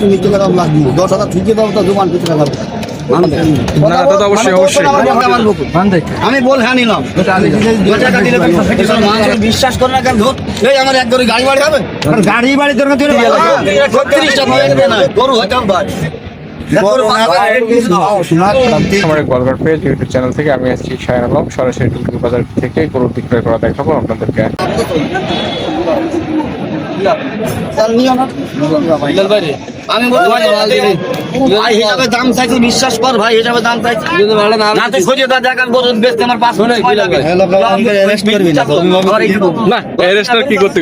বলছি মিথ্যে কথা লাগবে 10,000 ঠিকই দাও তো জোমান কিছু টাকা আমি বল হ্যাঁ নিলাম বিশ্বাস করে না কেন এই আমার এক গাড়ি গাড়ি বাড়ি হবে গাড়ি বাড়ি দরকার গরু হইতাম ভাই চ্যানেল থেকে আমি আসছি শায়ন আলম, সরাসরি টুকটুকি বাজার থেকে গরু বিক্রয় করা দেখাবো আপনাদেরকে। আমি ভাই হিসাবে দাম চাইছি, বিশ্বাস কর ভাই হিসাবে দাম চাইছি না তুই খুঁজে দা দেখ আমি বলুন বেচতে আমার 5 মিনিট কি করতে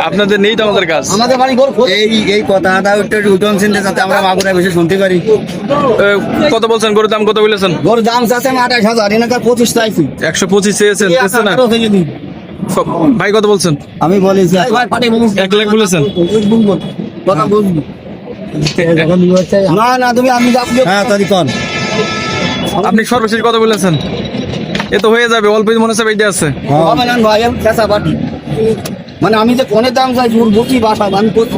আপনাদের নেই তো আমাদের কাজ। আমাদের বাড়ি গরু এই কথাটা একটু উঠন চিনতে যাতে আমরা মাগুরায় বসে শুনতে পারি। কত বলছেন গরুর দাম? কত বলেছেন? গরুর দাম চাচ্ছে 28,000, এনাকার 25 চাইছি। 125 চেয়েছেন, না ভাই কত বলছেন? আমি বলেছি 1 লাখ বলেছেন। কথা বুঝবি না না তুমি আমি হ্যাঁ তারি কোন আপনি সর্বশেষ কত বলেছেন? এ তো হয়ে যাবে, অল্প মনে হচ্ছে বেঁধে আছে। মানে আমি যে কোনে দাম চাইছি ওর বসি বাসা আমি বলছি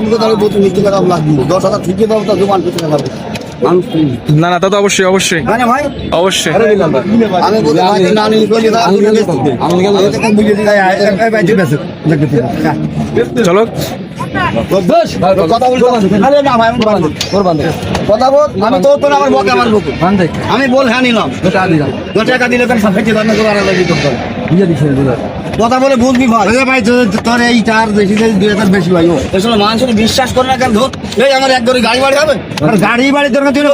মিথ্যে কথা লাগবে 10,000 ঠিকই দাও তো জোমান কিছু টাকা না না তা তো অবশ্যই অবশ্যই মানে ভাই অবশ্যই। আমি বলি ভাই না আমি বলি চলো কথা বলবো না ভাই কথা বল আমি তো আমার বকে আমার বকে আমি বল হ্যাঁ নিলাম টাকা দিলে কেন সাথে কথা বলে বুঝবি ভাই ভাই তোর এই চার বেশি 2,000 বেশি ভাই আসলে মানুষ বিশ্বাস করে না কেন এই আমার এক গাড়ি বাড়ি হবে গাড়ি বাড়ি দরকার তুই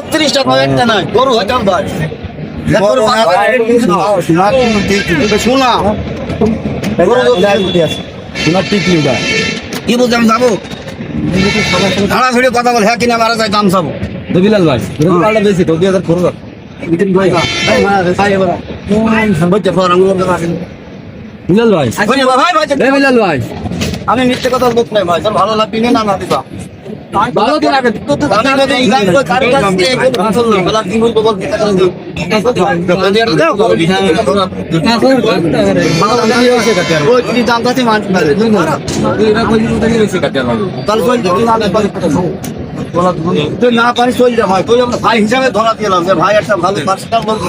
36 টাকা একটা নাই গরু হইতাম ভাই শোনা কি বলছি আমি যাবো ভাড়া ফিরে কথা বল হ্যাঁ কিনা মারা যায় দাম চাবো বিলাল ভাই বেশি তো 2,000 খরচ বিলাল ভাই বিলাল ভাই আমি মিথ্যে কথা বলতে নাই ভাই ভালো লাগবি না না দিবা ভালো দিন আগে না পারি চল যা ভাই তুই আমরা ভাই হিসাবে ধরা দিলাম যে ভাই একটা ভালো পার্সোনাল লোক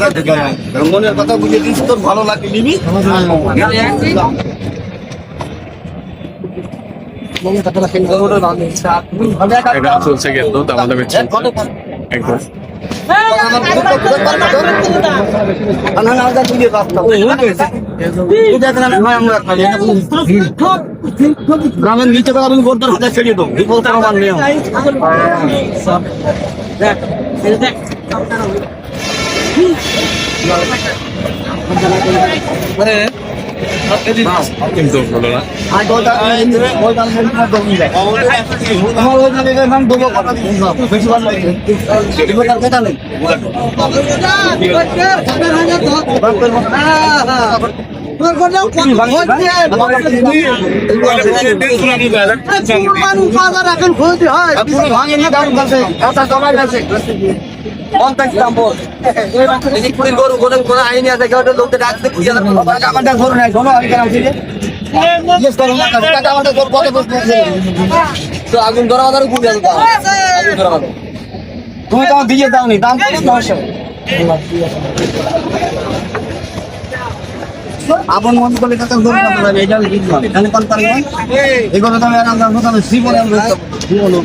মনের কথা বুঝে দিস তোর ভালো লাগে নিবি চলছে কিন্তু আমাদের একদম গ্রামের নিচে কথা আমি বলতে হাতে ছেড়ে দেবো বলতে আমার নিয়ম কিন্তু হলো না। গরু কোনো আইনি আছে লোকদের ডাকতে আমাদের গরু নাই কোনো আমি কেন তো আগুন ধরা তুমি তো আমার দিয়ে দাও নি দাম আপন মন করলে টাকা ধরে যাবে এটা আমি বুঝলাম এখানে কোন পারি এগুলো তো আমি আরাম করতে শ্রী বলে আমি বলবো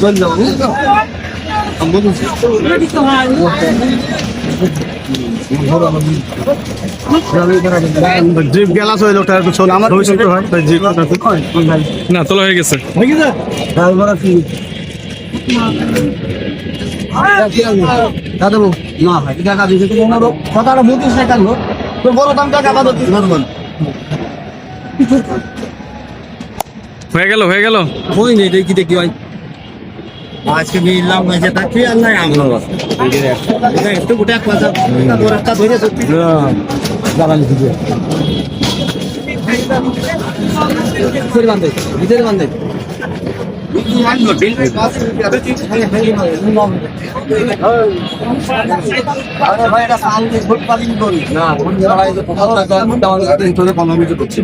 চল যাও আমি বলছি জিপ গেলাস হইলো ওটা তো চল আমার ভবিষ্যৎ হয় তাই জিপ না তোলা হয়ে গেছে দাদা না ভাই টাকা দিয়েছে কথাটা বলতিস না কেন তো বড় দাম টাকা বাদ হয়ে গেল হই নেই দেখি দেখি ভাই আজকে মিললাম হয়েছে তা কি আর নাই আমরা একটু গোটা কথা তোর একটা ধরে সত্যি জ্বালানি দিবে ভিতরে বান্ধে আরে ভাই এটা সামনে ফুটপাতিং করি না কোন লড়াই তো কথা না কয় মুদ্দা আমাদের কাছে তোদের কলমিত করছে